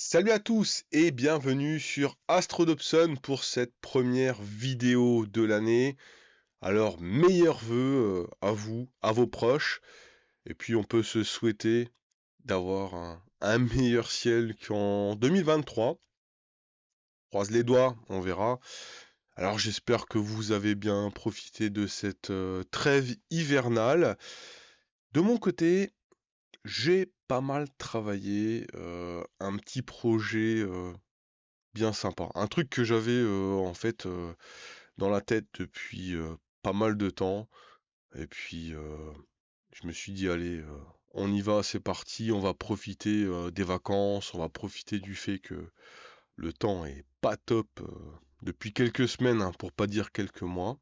Salut à tous et bienvenue sur Astro Dobson pour cette première vidéo de l'année. Alors, meilleurs vœux à vous, à vos proches, et puis on peut se souhaiter d'avoir un meilleur ciel qu'en 2023. Croise les doigts, on verra. Alors j'espère que vous avez bien profité de cette trêve hivernale. De mon côté, j'ai pas mal travaillé, un petit projet bien sympa. Un truc que j'avais en fait dans la tête depuis pas mal de temps. Et puis je me suis dit allez, on y va, c'est parti, on va profiter des vacances, on va profiter du fait que le temps est pas top depuis quelques semaines, hein, pour pas dire quelques mois.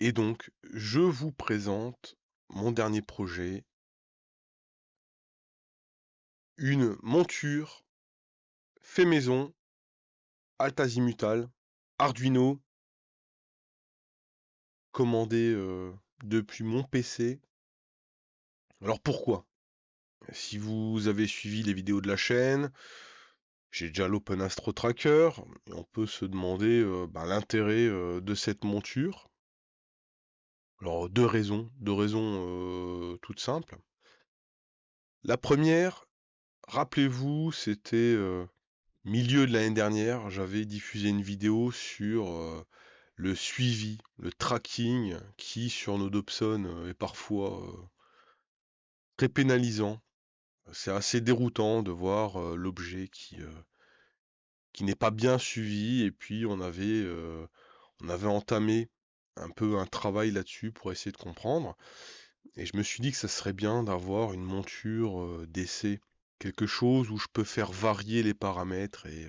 Et donc, je vous présente mon dernier projet, une monture fait maison, altazimutal, Arduino, commandée depuis mon PC. Alors pourquoi? Si vous avez suivi les vidéos de la chaîne, j'ai déjà l'Open Astro Tracker, et on peut se demander l'intérêt de cette monture. Alors deux raisons toutes simples. La première, rappelez-vous, c'était milieu de l'année dernière, j'avais diffusé une vidéo sur le suivi, le tracking qui sur nos Dobson est parfois très pénalisant. C'est assez déroutant de voir l'objet qui n'est pas bien suivi et puis on avait entamé un peu un travail là-dessus pour essayer de comprendre et je me suis dit que ça serait bien d'avoir une monture d'essai, quelque chose où je peux faire varier les paramètres et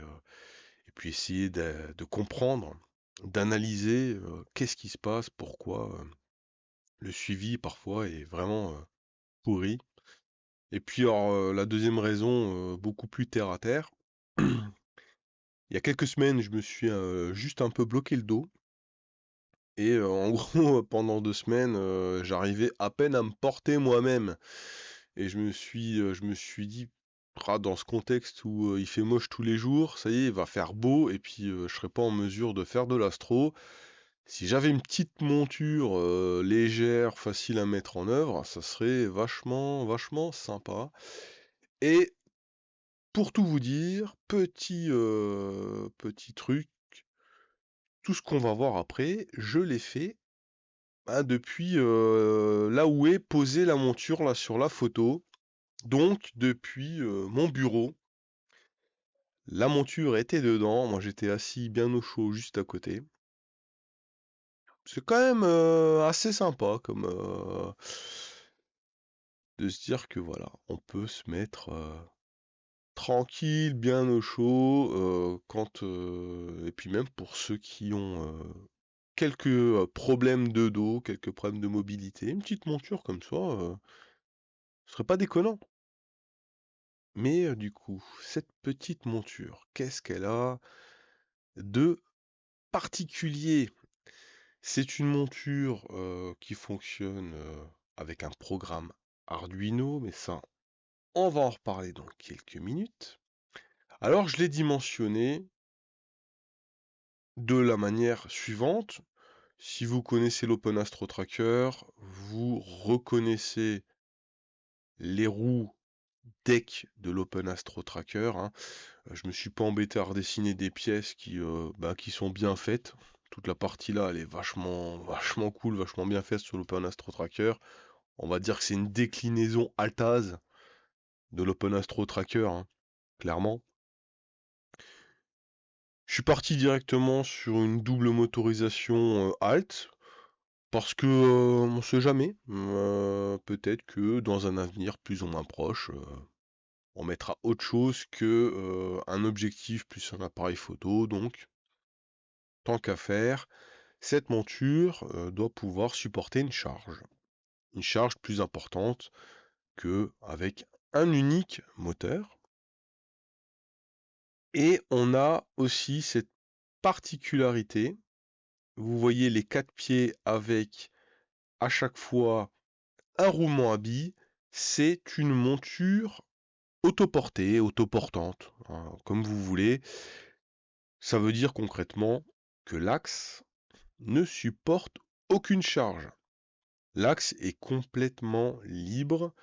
puis essayer de comprendre, d'analyser qu'est-ce qui se passe, pourquoi le suivi parfois est vraiment pourri. Et puis alors, la deuxième raison, beaucoup plus terre à terre. Il y a quelques semaines, je me suis juste un peu bloqué le dos. Et en gros, pendant 2 semaines, j'arrivais à peine à me porter moi-même. Et je me suis dit, ah, dans ce contexte où il fait moche tous les jours, ça y est, il va faire beau, et puis je serai pas en mesure de faire de l'astro. Si j'avais une petite monture légère, facile à mettre en œuvre, ça serait vachement sympa. Et pour tout vous dire, petit truc, tout ce qu'on va voir après, je l'ai fait depuis là où est posée la monture là sur la photo. Donc depuis mon bureau, la monture était dedans, moi j'étais assis bien au chaud juste à côté. C'est quand même assez sympa comme de se dire que voilà, on peut se mettre tranquille, bien au chaud, et puis même pour ceux qui ont quelques problèmes de dos, quelques problèmes de mobilité, une petite monture comme ça, ce serait pas déconnant. Mais du coup, cette petite monture, qu'est-ce qu'elle a de particulier? C'est une monture qui fonctionne avec un programme Arduino, mais ça, on va en reparler dans quelques minutes. Alors, je l'ai dimensionné de la manière suivante. Si vous connaissez l'Open Astro Tracker, vous reconnaissez les roues deck de l'Open Astro Tracker, hein. Je me suis pas embêté à redessiner des pièces qui sont bien faites. Toute la partie là, elle est vachement cool, vachement bien faite sur l'Open Astro Tracker. On va dire que c'est une déclinaison Altaz de l'Open Astro Tracker, hein, clairement. Je suis parti directement sur une double motorisation Alt, parce que on sait jamais. Peut-être que dans un avenir plus ou moins proche, on mettra autre chose que un objectif plus un appareil photo. Donc, tant qu'à faire, cette monture doit pouvoir supporter une charge plus importante que avec un unique moteur. Et on a aussi cette particularité, vous voyez les 4 pieds avec à chaque fois un roulement à billes, c'est une monture autoportée, autoportante, hein, comme vous voulez. Ça veut dire concrètement que l'axe ne supporte aucune charge. L'axe est complètement libre.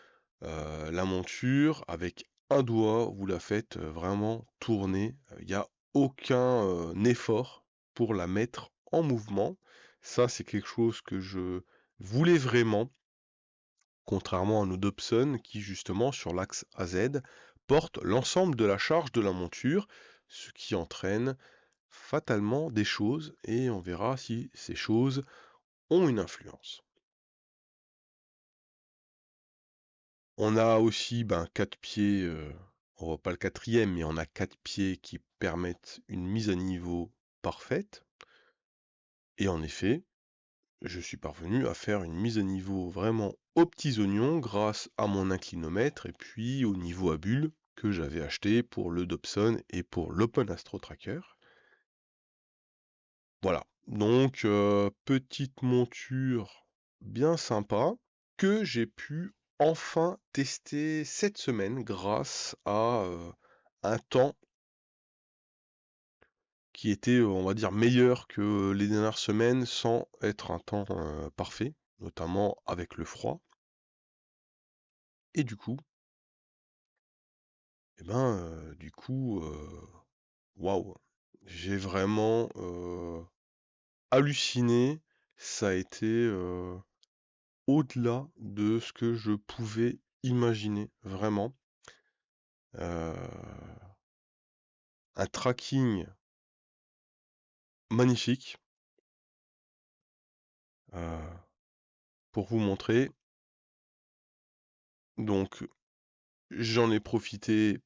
La monture, avec un doigt, vous la faites vraiment tourner. Il n'y a aucun effort pour la mettre en mouvement. Ça, c'est quelque chose que je voulais vraiment, contrairement à nos Dobson qui, justement, sur l'axe AZ, portent l'ensemble de la charge de la monture, ce qui entraîne fatalement des choses, et on verra si ces choses ont une influence. On a aussi 4 pieds, on voit pas le quatrième, mais on a 4 pieds qui permettent une mise à niveau parfaite. Et en effet, je suis parvenu à faire une mise à niveau vraiment aux petits oignons grâce à mon inclinomètre et puis au niveau à bulle que j'avais acheté pour le Dobson et pour l'Open Astro Tracker. Voilà, donc petite monture bien sympa que j'ai pu enfin tester cette semaine grâce à un temps qui était, on va dire, meilleur que les dernières semaines sans être un temps parfait, notamment avec le froid. Et du coup, waouh, j'ai vraiment halluciné. Ça a été au-delà de ce que je pouvais imaginer, vraiment. Euh, un tracking magnifique. euh, pour vous montrer. Donc, j'en ai profité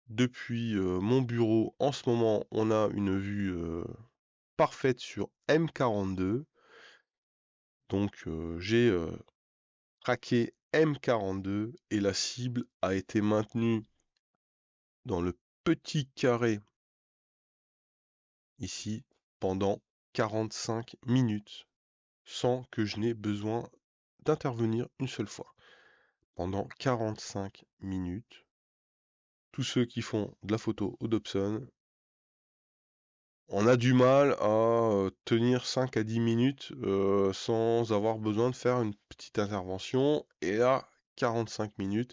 depuis mon bureau. En ce moment, on a une vue parfaite sur M42. Donc, j'ai traqué M42 et la cible a été maintenue dans le petit carré ici pendant 45 minutes sans que je n'ai besoin d'intervenir une seule fois. Pendant 45 minutes, tous ceux qui font de la photo au Dobson, on a du mal à tenir 5 à 10 minutes sans avoir besoin de faire une petite intervention. Et là, 45 minutes,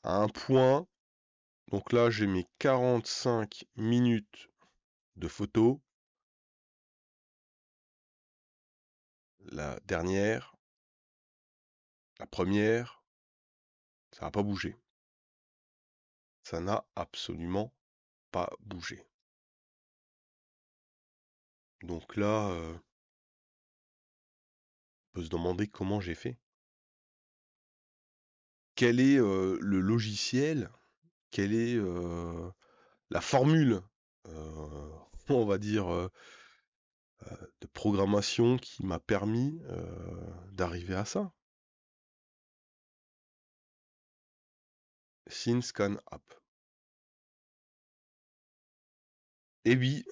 à un point. Donc là, j'ai mes 45 minutes de photo. La dernière, la première, ça n'a pas bougé. Ça n'a absolument pas bougé. Donc là, on peut se demander comment j'ai fait. Quel est le logiciel? Quelle est la formule, on va dire, de programmation qui m'a permis d'arriver à ça? SceneScan App. Et oui,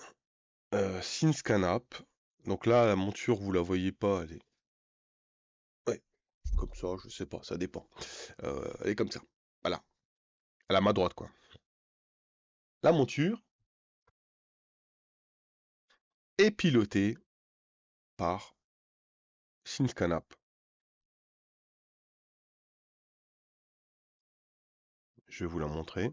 SceneScan App. Donc là, la monture, vous la voyez pas, elle est... Ouais, comme ça, je sais pas, ça dépend. Elle est comme ça. Voilà, à la main droite, quoi. La monture est pilotée par SceneScan App. Je vais vous la montrer.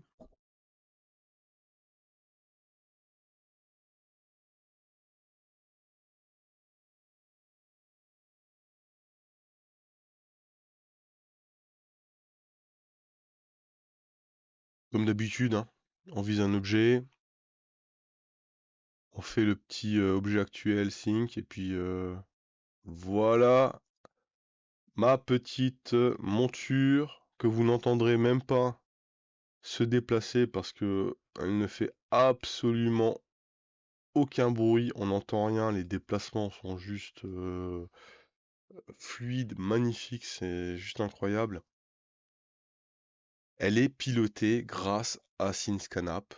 Comme d'habitude, hein, on vise un objet, on fait le petit objet actuel sync, et puis voilà ma petite monture que vous n'entendrez même pas se déplacer parce que elle ne fait absolument aucun bruit, on n'entend rien, les déplacements sont juste fluides, magnifiques, c'est juste incroyable. Elle est pilotée grâce à SceneScanApp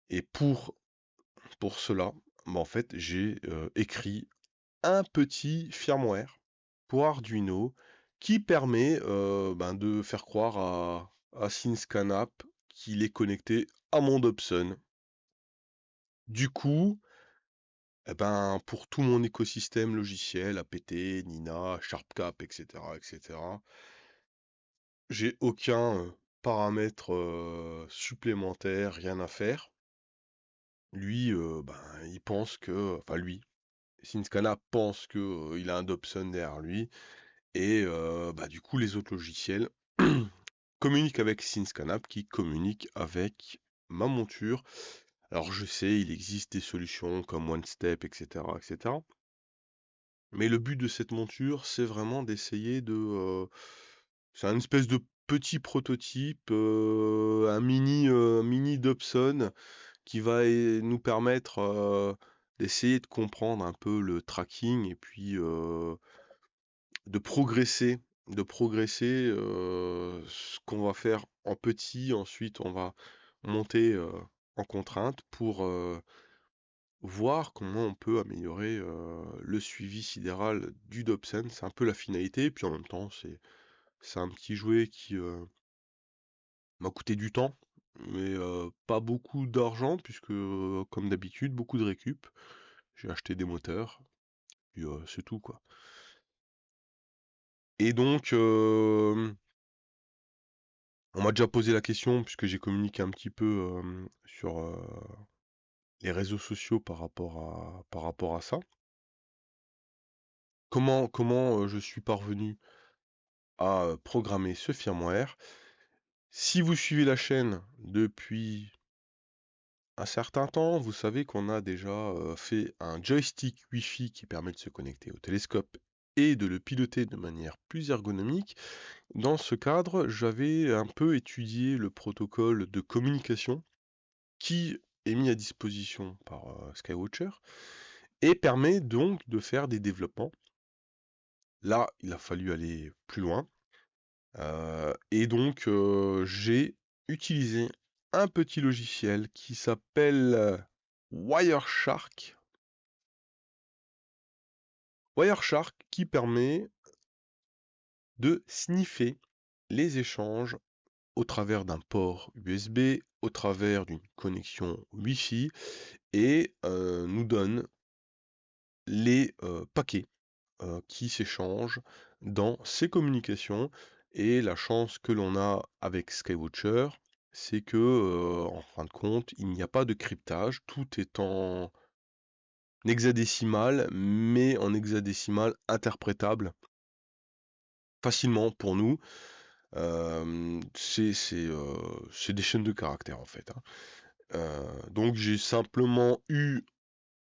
et pour cela, en fait, j'ai écrit un petit firmware pour Arduino qui permet de faire croire à SceneScanApp qu'il est connecté à mon Dobson. Du coup, eh ben, pour tout mon écosystème logiciel, APT, Nina, SharpCap, etc., etc., j'ai aucun paramètre supplémentaire, rien à faire. Lui, ben, il pense que, enfin lui, Synskana pense que il a un Dobson derrière lui, et bah, du coup, les autres logiciels communiquent avec SceneScanApp qui communique avec ma monture. Alors je sais, il existe des solutions comme OneStep, etc., etc. Mais le but de cette monture, c'est vraiment d'essayer de... c'est un espèce de petit prototype, un mini Dobson qui va nous permettre d'essayer de comprendre un peu le tracking et puis de progresser, ce qu'on va faire en petit. Ensuite, on va monter en contrainte pour voir comment on peut améliorer le suivi sidéral du Dobson. C'est un peu la finalité, puis en même temps, c'est un petit jouet qui m'a coûté du temps, mais pas beaucoup d'argent, puisque comme d'habitude, beaucoup de récup. J'ai acheté des moteurs, puis c'est tout quoi. Et donc, on m'a déjà posé la question, puisque j'ai communiqué un petit peu sur les réseaux sociaux par rapport à ça. Comment je suis parvenu à programmer ce firmware? Si vous suivez la chaîne depuis un certain temps, vous savez qu'on a déjà fait un joystick Wi-Fi qui permet de se connecter au télescope et de le piloter de manière plus ergonomique. Dans ce cadre, j'avais un peu étudié le protocole de communication qui est mis à disposition par Skywatcher et permet donc de faire des développements. Là, il a fallu aller plus loin. Et donc, j'ai utilisé un petit logiciel qui s'appelle Wireshark. Wireshark qui permet de sniffer les échanges au travers d'un port USB, au travers d'une connexion Wi-Fi, et nous donne les paquets qui s'échangent dans ces communications. Et la chance que l'on a avec Skywatcher, c'est que en fin de compte, il n'y a pas de cryptage, tout est en hexadécimal, mais en hexadécimal interprétable facilement pour nous. C'est des chaînes de caractères en fait, hein. Donc j'ai simplement eu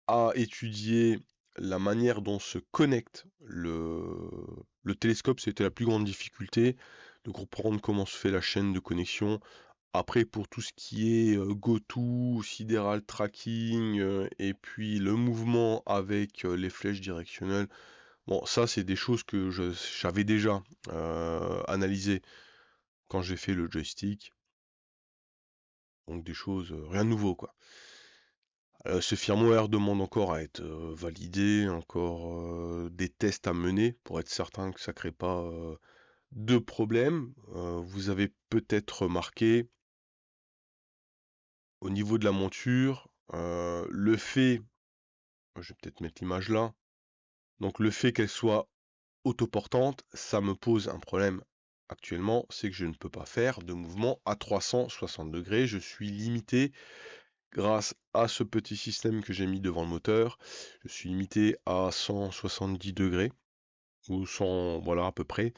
à étudier la manière dont se connecte le télescope. C'était la plus grande difficulté, de comprendre comment se fait la chaîne de connexion. Après, pour tout ce qui est GoTo, sidéral tracking, et puis le mouvement avec les flèches directionnelles, bon, ça c'est des choses que j'avais déjà analysées quand j'ai fait le joystick. Donc des choses, rien de nouveau quoi. Ce firmware demande encore à être validé, encore des tests à mener pour être certain que ça crée pas de problème. Vous avez peut-être remarqué au niveau de la monture, le fait, je vais peut-être mettre l'image là, donc le fait qu'elle soit autoportante, ça me pose un problème actuellement, c'est que je ne peux pas faire de mouvement à 360 degrés. Je suis limité grâce à ce petit système que j'ai mis devant le moteur. Je suis limité à 170 degrés, ou 100, voilà à peu près.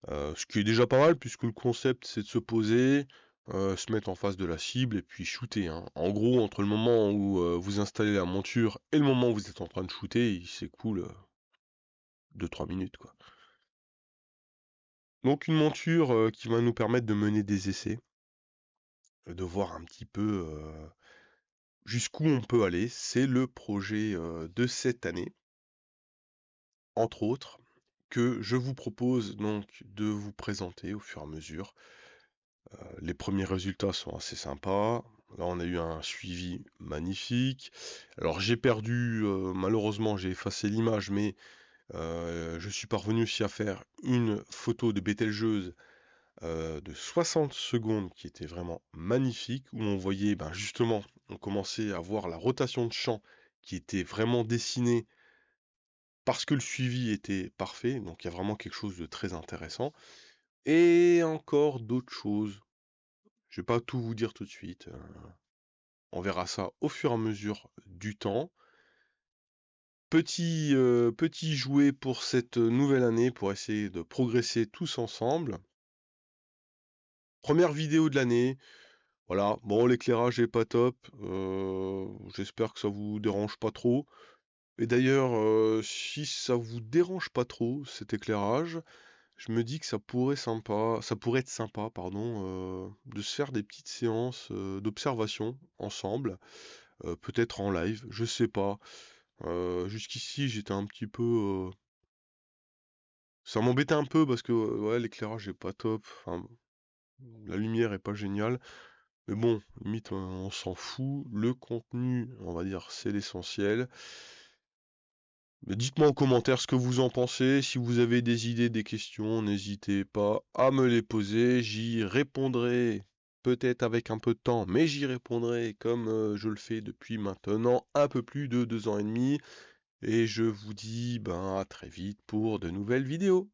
Ce qui est déjà pas mal, puisque le concept c'est de se poser, se mettre en face de la cible et puis shooter, hein. En gros, entre le moment où vous installez la monture et le moment où vous êtes en train de shooter, il s'écoule 2-3 minutes, quoi. Donc une monture qui va nous permettre de mener des essais, de voir un petit peu jusqu'où on peut aller. C'est le projet de cette année, entre autres, que je vous propose donc de vous présenter au fur et à mesure. Les premiers résultats sont assez sympas. Là, on a eu un suivi magnifique. Alors, j'ai perdu, malheureusement, j'ai effacé l'image, mais je suis parvenu aussi à faire une photo de Bételgeuse de 60 secondes qui était vraiment magnifique, où on voyait, ben, justement, on commençait à voir la rotation de champ qui était vraiment dessinée parce que le suivi était parfait, donc il y a vraiment quelque chose de très intéressant. Et encore d'autres choses. Je vais pas tout vous dire tout de suite. On verra ça au fur et à mesure du temps. Petit jouet pour cette nouvelle année pour essayer de progresser tous ensemble. Première vidéo de l'année. Voilà, bon, l'éclairage est pas top. J'espère que ça vous dérange pas trop. Et d'ailleurs, si ça vous dérange pas trop cet éclairage, je me dis que ça pourrait être sympa, pardon, de se faire des petites séances d'observation ensemble, peut-être en live, je sais pas. Jusqu'ici, j'étais un petit peu, ça m'embêtait un peu parce que ouais, l'éclairage est pas top. Enfin, la lumière est pas géniale. Mais bon, limite, on s'en fout. Le contenu, on va dire, c'est l'essentiel. Mais dites-moi en commentaire ce que vous en pensez. Si vous avez des idées, des questions, n'hésitez pas à me les poser. J'y répondrai peut-être avec un peu de temps, mais j'y répondrai comme je le fais depuis maintenant un peu plus de 2 ans et demi. Et je vous dis ben, à très vite pour de nouvelles vidéos.